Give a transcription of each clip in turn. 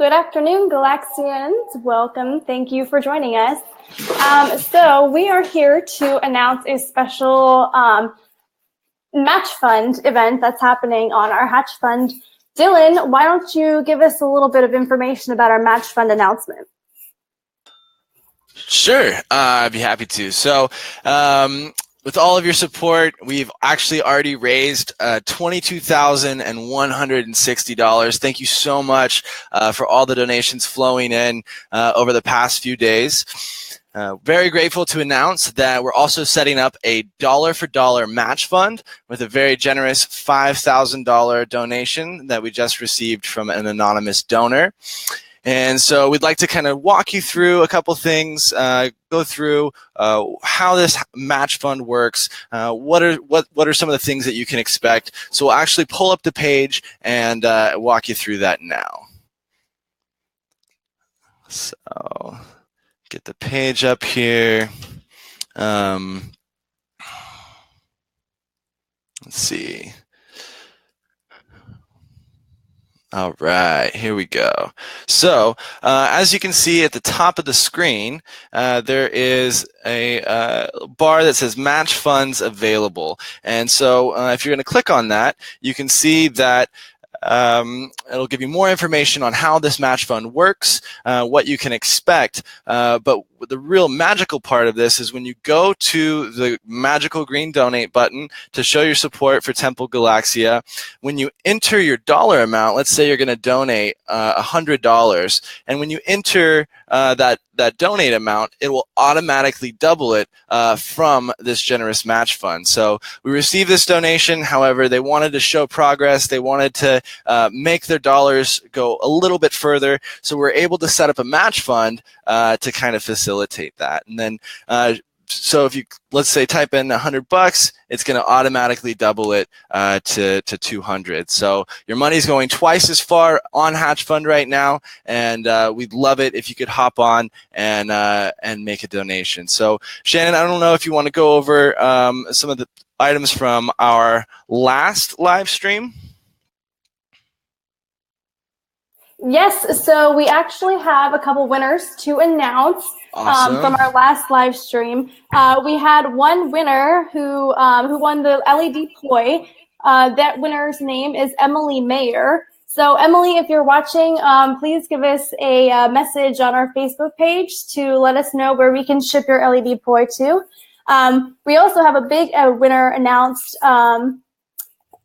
Good afternoon, Galaxians. Welcome. Thank you for joining us. So we are here to announce a special match fund event that's happening on our Hatch Fund. Dylan, why don't you give us a little bit of information about our match fund announcement? Sure, I'd be happy to. So with all of your support, we've actually already raised $22,160. Thank you so much for all the donations flowing in over the past few days. Very grateful to announce that we're also setting up a dollar-for-dollar match fund with a very generous $5,000 donation that we just received from an anonymous donor. And so we'd like to kind of walk you through a couple things, go through how this match fund works, what are some of the things that you can expect. So we'll actually pull up the page and walk you through that now. So get the page up here. Let's see. All right, here we go. So as you can see at the top of the screen, there is a bar that says match funds available. And so if you're going to click on that, you can see that it'll give you more information on how this match fund works, what you can expect. But the real magical part of this is when you go to the magical green donate button to show your support for Temple Galaxia, when you enter your dollar amount, let's say you're going to donate $100, and when you enter that donate amount, it will automatically double it from this generous match fund. So we received this donation. However, they wanted to show progress. They wanted to make their dollars go a little bit further. So we're able to set up a match fund to kind of facilitate that. And then so if you, let's say, type in $100, it's going to automatically double it to 200. So your money's going twice as far on Hatch Fund right now, and we'd love it if you could hop on and make a donation. So Shannon, I don't know if you want to go over some of the items from our last live stream. Yes, so we actually have a couple winners to announce. Awesome. From our last live stream. We had one winner who won the LED poi. That winner's name is Emily Mayer. So Emily, if you're watching, please give us a message on our Facebook page to let us know where we can ship your LED poi to. We also have a big winner announced.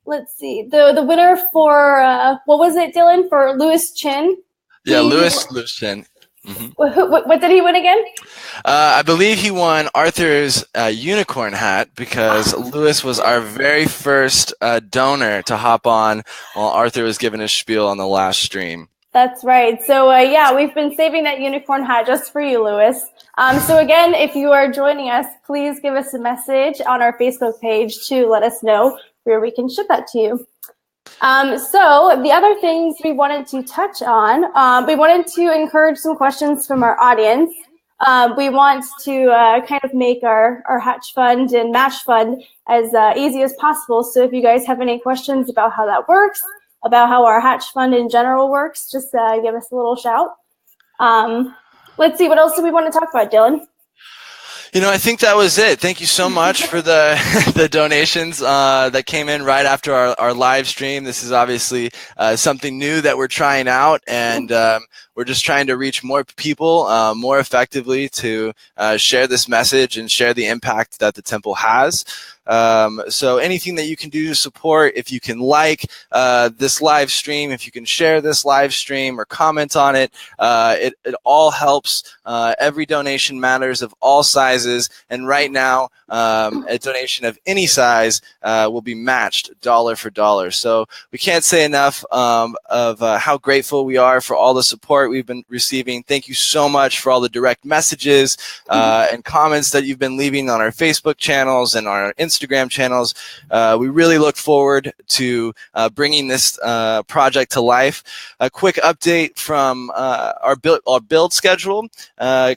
Let's see, the winner for, what was it, Dylan? For Lewis Chin? Yeah, Lewis Chin. Mm-hmm. What did he win again? I believe he won Arthur's unicorn hat because Lewis was our very first donor to hop on while Arthur was giving his spiel on the last stream. That's right. So yeah, we've been saving that unicorn hat just for you, Lewis. So again, if you are joining us, please give us a message on our Facebook page to let us know where we can ship that to you. So the other things we wanted to touch on, we wanted to encourage some questions from our audience. We want to kind of make our Hatch Fund and Match Fund as easy as possible. So if you guys have any questions about how that works, about how our Hatch Fund in general works, just give us a little shout. Let's see, what else do we want to talk about, Dylan? You know, I think that was it. Thank you so much for the the donations that came in right after our live stream. This is obviously something new that we're trying out, and we're just trying to reach more people more effectively to share this message and share the impact that the temple has. So anything that you can do to support, if you can like this live stream, if you can share this live stream or comment on it, it all helps. Every donation matters, of all sizes, and right now a donation of any size will be matched dollar for dollar. So we can't say enough of how grateful we are for all the support we've been receiving. Thank you so much for all the direct messages and comments that you've been leaving on our Facebook channels and our Instagram Instagram channels. We really look forward to bringing this project to life. A quick update from our build schedule.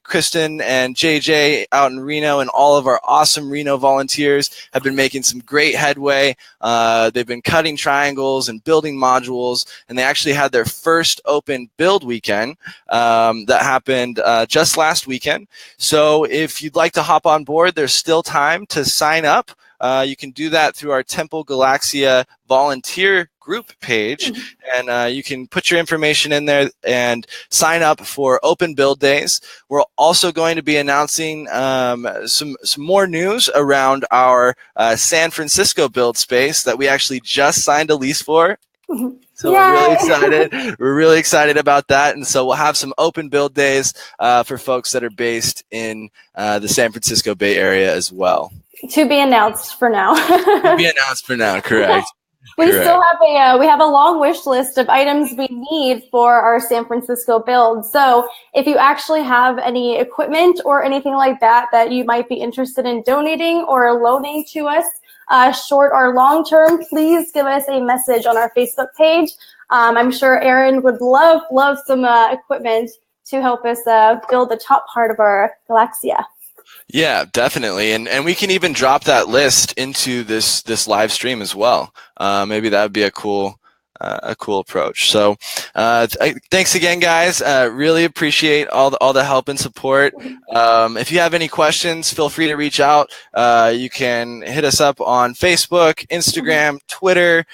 Kristen and JJ out in Reno and all of our awesome Reno volunteers have been making some great headway. They've been cutting triangles and building modules, and they actually had their first open build weekend that happened just last weekend. So if you'd like to hop on board, there's still time to sign up. You can do that through our Temple Galaxia volunteer group page, and you can put your information in there and sign up for open build days. We're also going to be announcing some more news around our San Francisco build space that we actually just signed a lease for. So we're really excited. We're really excited about that. And so we'll have some open build days for folks that are based in the San Francisco Bay Area as well. To be announced for now. To be announced for now, correct. We still have we have a long wish list of items we need for our San Francisco build. So if you actually have any equipment or anything like that that you might be interested in donating or loaning to us, short or long term, please give us a message on our Facebook page. I'm sure Aaron would love some equipment to help us build the top part of our Galaxia. Yeah, definitely, and we can even drop that list into this live stream as well. Maybe that would be a cool approach. So thanks again, guys. Really appreciate all the help and support. If you have any questions, feel free to reach out. You can hit us up on Facebook, Instagram, Twitter.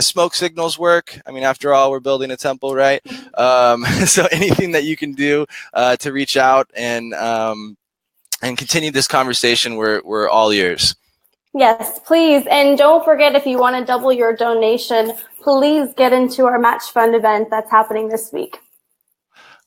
Smoke signals work. I mean, after all, we're building a temple, right? So anything that you can do to reach out and continue this conversation, we're all ears. Yes, please. And don't forget, if you want to double your donation, please get into our match fund event that's happening this week.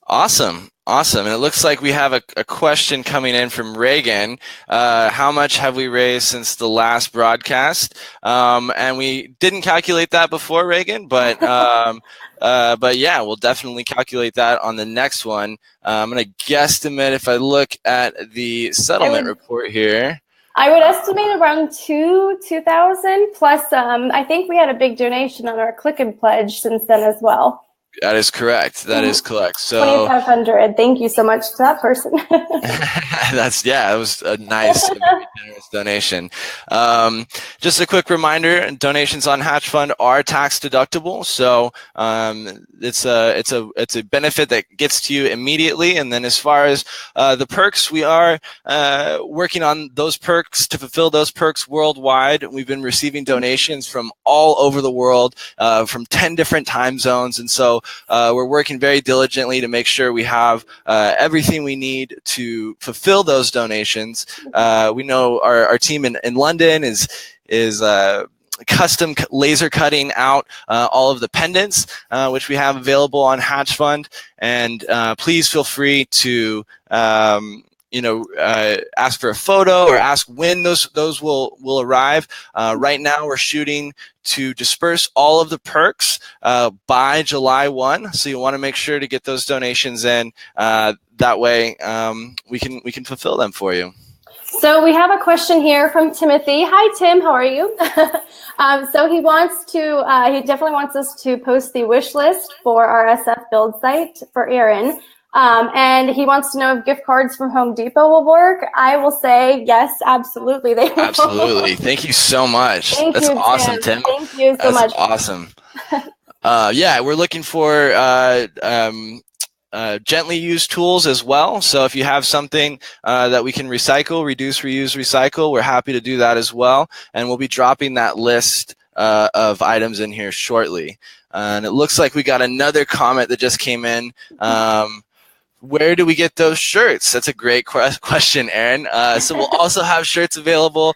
Awesome. And it looks like we have a question coming in from Reagan. How much have we raised since the last broadcast? And we didn't calculate that before, Reagan, but yeah, we'll definitely calculate that on the next one. I'm going to guesstimate if I look at the settlement report here. I would estimate around 2,000 plus. I think we had a big donation on our Click and Pledge since then as well. That is correct. That is correct. So 2,500. Thank you so much to that person. That was a nice, generous donation. Just a quick reminder: donations on Hatch Fund are tax deductible. So it's a benefit that gets to you immediately. And then as far as the perks, we are working on those perks to fulfill those perks worldwide. We've been receiving donations from all over the world, from 10 different time zones, and so we're working very diligently to make sure we have everything we need to fulfill those donations. We know our team in London is custom laser cutting out all of the pendants, which we have available on Hatch Fund. And please feel free to ask for a photo or ask when those will arrive. Right now we're shooting to disperse all of the perks by July 1. So you want to make sure to get those donations in. That way we can fulfill them for you. So we have a question here from Timothy. Hi, Tim. How are you? So he definitely wants us to post the wish list for our SF build site for Aaron. And he wants to know if gift cards from Home Depot will work. I will say yes, absolutely they will. Absolutely. Thank you so much. That's awesome, Tim. Thank you so much. Awesome. Yeah, we're looking for gently used tools as well. So if you have something that we can recycle, reduce, reuse, recycle, we're happy to do that as well. And we'll be dropping that list of items in here shortly. And it looks like we got another comment that just came in. Where do we get those shirts? That's a great question, Aaron. So we'll also have shirts available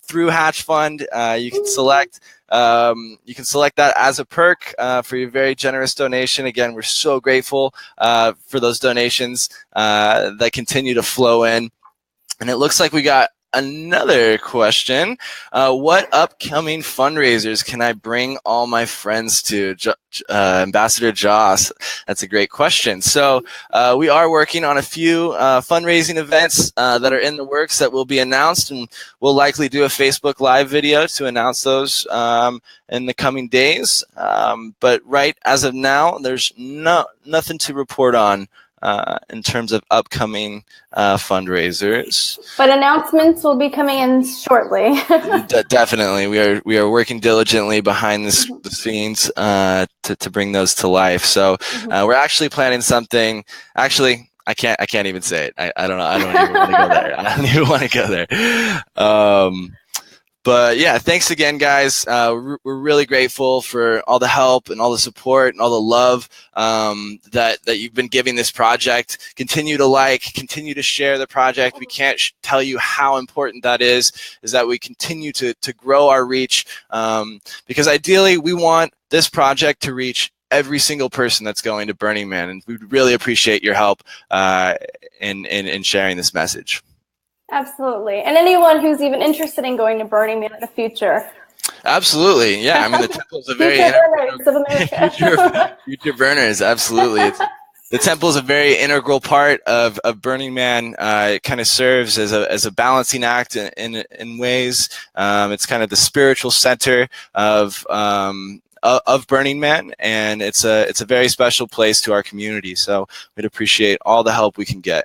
through Hatch Fund. You can select that as a perk for your very generous donation. Again, we're so grateful for those donations that continue to flow in. And it looks like we got another question. What upcoming fundraisers can I bring all my friends to? Ambassador Joss, that's a great question. So we are working on a few fundraising events that are in the works that will be announced, and we'll likely do a Facebook Live video to announce those in the coming days. But right as of now, there's nothing to report on in terms of upcoming fundraisers. But announcements will be coming in shortly. Definitely, we are working diligently behind the scenes to bring those to life. So we're actually planning something. Actually, I can't even say it. I don't know. I don't even want to go there. I don't even want to go there. But yeah, thanks again, guys. We're really grateful for all the help and all the support and all the love that you've been giving this project. Continue to continue to share the project. We can't tell you how important that is that we continue to grow our reach, because ideally we want this project to reach every single person that's going to Burning Man, and we'd really appreciate your help in sharing this message. Absolutely. And anyone who's even interested in going to Burning Man in the future. Absolutely. Yeah. I mean, the temple is a very future burners. Absolutely. The temple is a very integral part of Burning Man. It kind of serves as a balancing act in ways. It's kind of the spiritual center of Burning Man, and it's a very special place to our community. So we'd appreciate all the help we can get.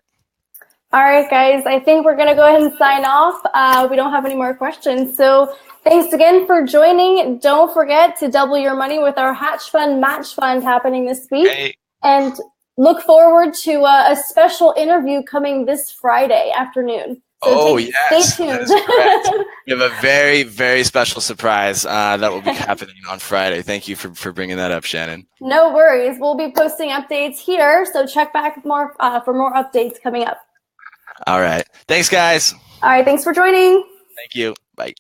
All right, guys, I think we're going to go ahead and sign off. We don't have any more questions. So thanks again for joining. Don't forget to double your money with our Hatch Fund Match Fund happening this week. Hey. And look forward to a special interview coming this Friday afternoon. So yes, stay tuned. We have a very, very special surprise that will be happening on Friday. Thank you for bringing that up, Shannon. No worries. We'll be posting updates here, so check back for more updates coming up. All right. Thanks, guys. All right. Thanks for joining. Thank you. Bye.